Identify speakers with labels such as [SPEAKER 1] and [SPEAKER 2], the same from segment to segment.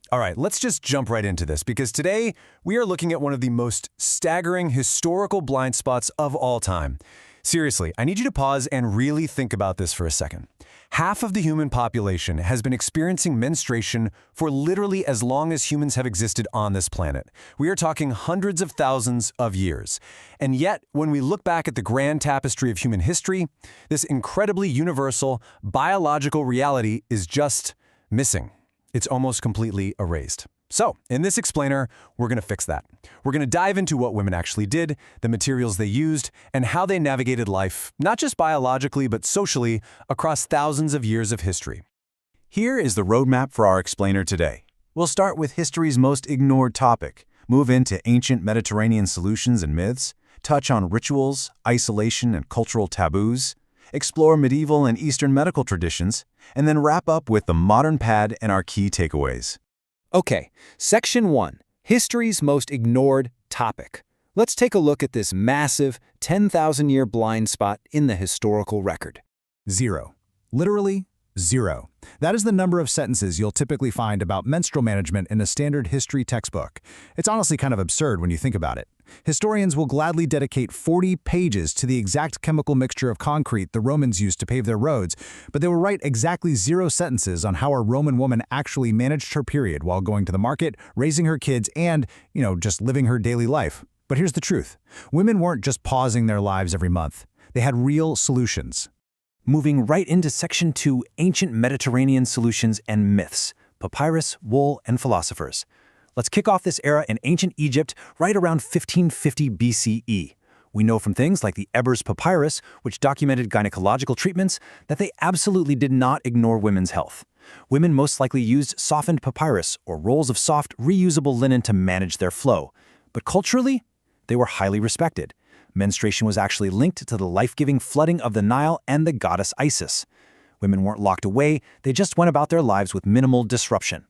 [SPEAKER 1] All right, let's just jump right into this because today we are looking at one of the most staggering historical blind spots of all time. Seriously, I need you to pause and really think about this for a second. Half of the human population has been experiencing menstruation for literally as long as humans have existed on this planet. We are talking hundreds of thousands of years. And yet, when we look back at the grand tapestry of human history, this incredibly universal, biological reality is just missing. It's almost completely erased. So, in this explainer, we're going to fix that. We're going to dive into what women actually did, the materials they used, and how they navigated life, not just biologically but socially, across thousands of years of history. Here is the roadmap for our explainer today. We'll start with history's most ignored topic, move into ancient Mediterranean solutions and myths, touch on rituals, isolation, and cultural taboos, explore medieval and Eastern medical traditions, and then wrap up with the modern pad and our key takeaways.
[SPEAKER 2] Okay, Section 1, History's Most Ignored Topic. Let's take a look at this massive 10,000-year blind spot in the historical record.
[SPEAKER 3] 0. Literally, 0. That is the number of sentences you'll typically find about menstrual management in a standard history textbook. It's honestly kind of absurd when you think about it. Historians will gladly dedicate 40 pages to the exact chemical mixture of concrete the Romans used to pave their roads, but they will write exactly 0 sentences on how a Roman woman actually managed her period while going to the market, raising her kids, and, just living her daily life. But here's the truth. Women weren't just pausing their lives every month. They had real solutions.
[SPEAKER 1] Moving right into Section 2, Ancient Mediterranean Solutions and Myths, Papyrus, Wool, and Philosophers. Let's kick off this era in ancient Egypt right around 1550 BCE. We know from things like the Ebers Papyrus, which documented gynecological treatments, that they absolutely did not ignore women's health. Women most likely used softened papyrus or rolls of soft, reusable linen to manage their flow. But culturally, they were highly respected. Menstruation was actually linked to the life-giving flooding of the Nile and the goddess Isis. Women weren't locked away, they just went about their lives with minimal disruption.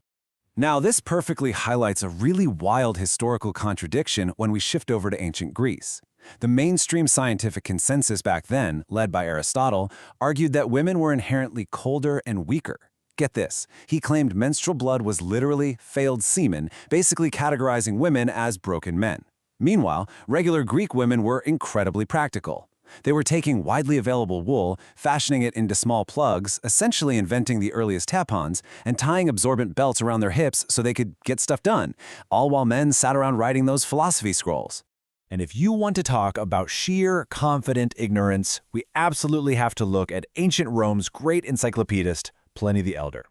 [SPEAKER 4] Now, this perfectly highlights a really wild historical contradiction when we shift over to ancient Greece. The mainstream scientific consensus back then, led by Aristotle, argued that women were inherently colder and weaker. Get this, he claimed menstrual blood was literally failed semen, basically categorizing women as broken men. Meanwhile, regular Greek women were incredibly practical. They were taking widely available wool, fashioning it into small plugs, essentially inventing the earliest tampons, and tying absorbent belts around their hips so they could get stuff done, all while men sat around writing those philosophy scrolls.
[SPEAKER 1] And if you want to talk about sheer, confident ignorance, we absolutely have to look at ancient Rome's great encyclopedist, Pliny the Elder.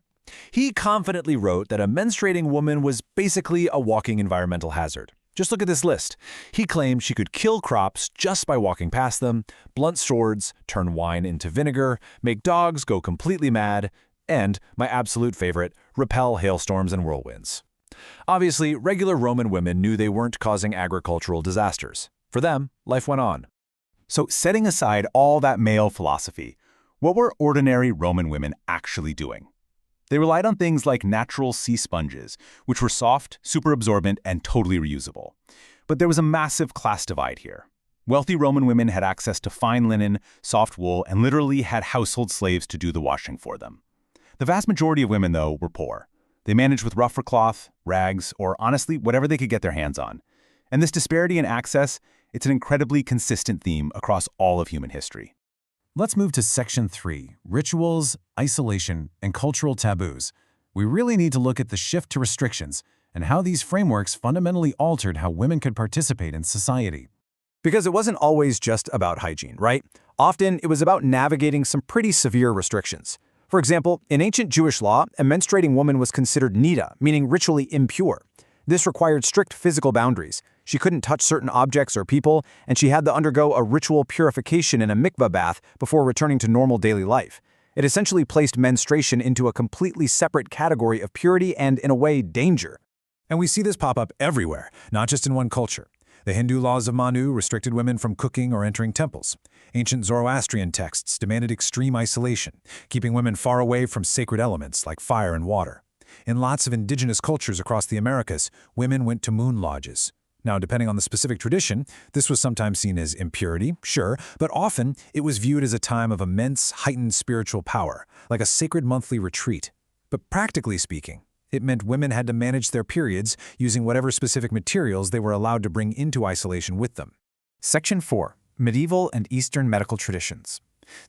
[SPEAKER 1] He confidently wrote that a menstruating woman was basically a walking environmental hazard. Just look at this list. He claimed she could kill crops just by walking past them, blunt swords, turn wine into vinegar, make dogs go completely mad, and, my absolute favorite, repel hailstorms and whirlwinds. Obviously, regular Roman women knew they weren't causing agricultural disasters. For them, life went on.
[SPEAKER 5] So, setting aside all that male philosophy, what were ordinary Roman women actually doing? They relied on things like natural sea sponges, which were soft, super absorbent, and totally reusable. But there was a massive class divide here. Wealthy Roman women had access to fine linen, soft wool, and literally had household slaves to do the washing for them. The vast majority of women, though, were poor. They managed with rougher cloth, rags, or honestly, whatever they could get their hands on. And this disparity in access, it's an incredibly consistent theme across all of human history.
[SPEAKER 1] Let's move to Section 3, Rituals, Isolation, and Cultural Taboos. We really need to look at the shift to restrictions and how these frameworks fundamentally altered how women could participate in society.
[SPEAKER 2] Because it wasn't always just about hygiene, right? Often, it was about navigating some pretty severe restrictions. For example, in ancient Jewish law, a menstruating woman was considered nida, meaning ritually impure. This required strict physical boundaries. She couldn't touch certain objects or people, and she had to undergo a ritual purification in a mikvah bath before returning to normal daily life. It essentially placed menstruation into a completely separate category of purity and, in a way, danger.
[SPEAKER 3] And we see this pop up everywhere, not just in one culture. The Hindu laws of Manu restricted women from cooking or entering temples. Ancient Zoroastrian texts demanded extreme isolation, keeping women far away from sacred elements like fire and water. In lots of indigenous cultures across the Americas, women went to moon lodges. Now, depending on the specific tradition, this was sometimes seen as impurity, sure, but often it was viewed as a time of immense, heightened spiritual power, like a sacred monthly retreat. But practically speaking,
[SPEAKER 2] It meant women had to manage their periods using whatever specific materials they were allowed to bring into isolation with them. Section 4. Medieval and Eastern Medical Traditions.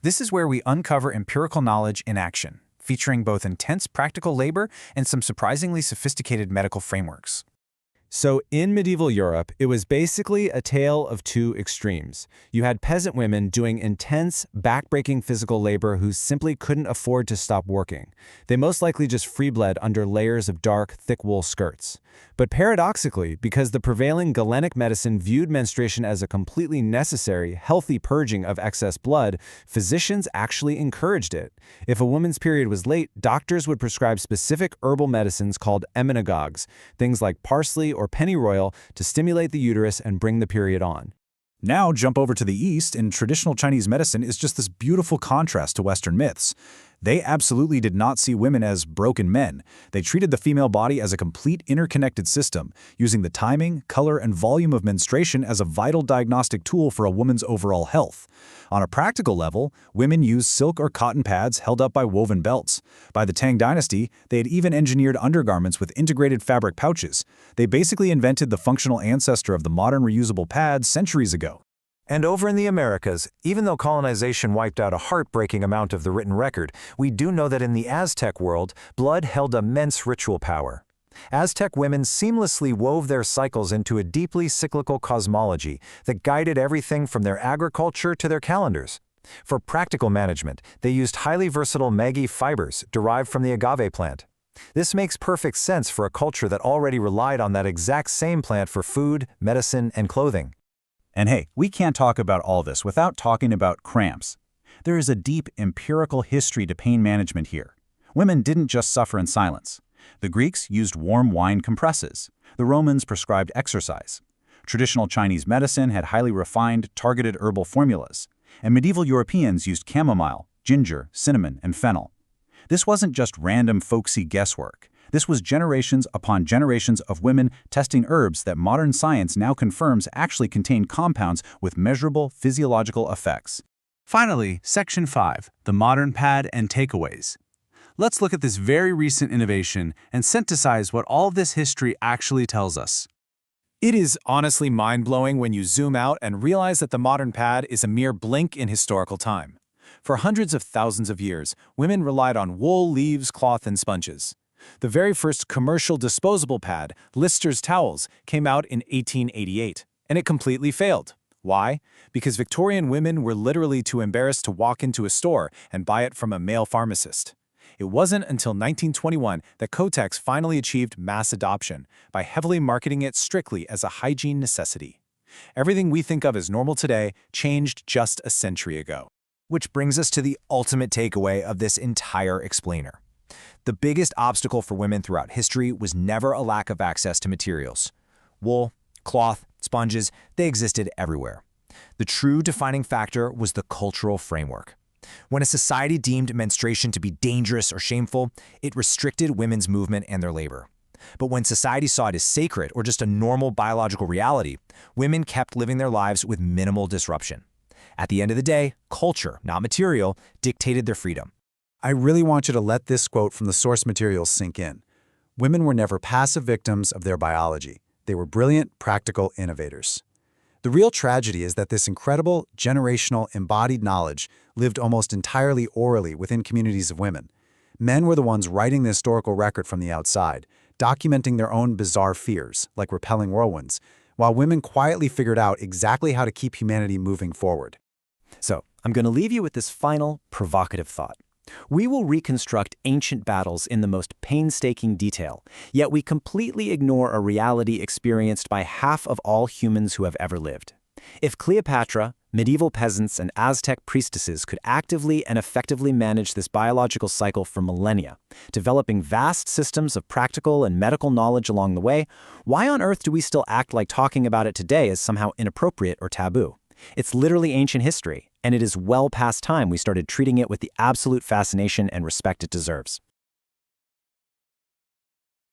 [SPEAKER 2] This is where we uncover empirical knowledge in action, featuring both intense practical labor and some surprisingly sophisticated medical frameworks.
[SPEAKER 4] So in medieval Europe, it was basically a tale of two extremes. You had peasant women doing intense, back-breaking physical labor who simply couldn't afford to stop working. They most likely just free-bled under layers of dark, thick wool skirts. But paradoxically, because the prevailing Galenic medicine viewed menstruation as a completely necessary, healthy purging of excess blood, physicians actually encouraged it. If a woman's period was late, doctors would prescribe specific herbal medicines called emmenagogues, things like parsley or pennyroyal, to stimulate the uterus and bring the period on.
[SPEAKER 3] Now jump over to the East, and traditional Chinese medicine is just this beautiful contrast to Western myths. They absolutely did not see women as broken men. They treated the female body as a complete interconnected system, using the timing, color, and volume of menstruation as a vital diagnostic tool for a woman's overall health. On a practical level, women used silk or cotton pads held up by woven belts. By the Tang Dynasty, they had even engineered undergarments with integrated fabric pouches. They basically invented the functional ancestor of the modern reusable pad centuries ago.
[SPEAKER 2] And over in the Americas, even though colonization wiped out a heartbreaking amount of the written record, we do know that in the Aztec world, blood held immense ritual power. Aztec women seamlessly wove their cycles into a deeply cyclical cosmology that guided everything from their agriculture to their calendars. For practical management, they used highly versatile magi fibers derived from the agave plant. This makes perfect sense for a culture that already relied on that exact same plant for food, medicine, and clothing.
[SPEAKER 5] And hey, we can't talk about all this without talking about cramps. There is a deep empirical history to pain management here. Women didn't just suffer in silence. The Greeks used warm wine compresses. The Romans prescribed exercise. Traditional Chinese medicine had highly refined, targeted herbal formulas. And medieval Europeans used chamomile, ginger, cinnamon, and fennel. This wasn't just random folksy guesswork. This was generations upon generations of women testing herbs that modern science now confirms actually contain compounds with measurable physiological effects.
[SPEAKER 4] Finally, Section 5, the modern pad and takeaways. Let's look at this very recent innovation and synthesize what all this history actually tells us.
[SPEAKER 2] It is honestly mind-blowing when you zoom out and realize that the modern pad is a mere blink in historical time. For hundreds of thousands of years, women relied on wool, leaves, cloth, and sponges. The very first commercial disposable pad, Lister's towels, came out in 1888, and it completely failed. Why? Because Victorian women were literally too embarrassed to walk into a store and buy it from a male pharmacist. It wasn't until 1921 that Kotex finally achieved mass adoption by heavily marketing it strictly as a hygiene necessity. Everything we think of as normal today changed just a century ago. Which brings us to the ultimate takeaway of this entire explainer. The biggest obstacle for women throughout history was never a lack of access to materials. Wool, cloth, sponges, they existed everywhere. The true defining factor was the cultural framework. When a society deemed menstruation to be dangerous or shameful, it restricted women's movement and their labor. But when society saw it as sacred or just a normal biological reality, women kept living their lives with minimal disruption. At the end of the day, culture, not material, dictated their freedom.
[SPEAKER 3] I really want you to let this quote from the source materials sink in. Women were never passive victims of their biology. They were brilliant, practical innovators. The real tragedy is that this incredible, generational, embodied knowledge lived almost entirely orally within communities of women. Men were the ones writing the historical record from the outside, documenting their own bizarre fears, like repelling whirlwinds, while women quietly figured out exactly how to keep humanity moving forward.
[SPEAKER 2] So, I'm going to leave you with this final, provocative thought. We will reconstruct ancient battles in the most painstaking detail, yet we completely ignore a reality experienced by half of all humans who have ever lived. If Cleopatra, medieval peasants, and Aztec priestesses could actively and effectively manage this biological cycle for millennia, developing vast systems of practical and medical knowledge along the way, why on earth do we still act like talking about it today is somehow inappropriate or taboo? It's literally ancient history, and it is well past time we started treating it with the absolute fascination and respect it deserves.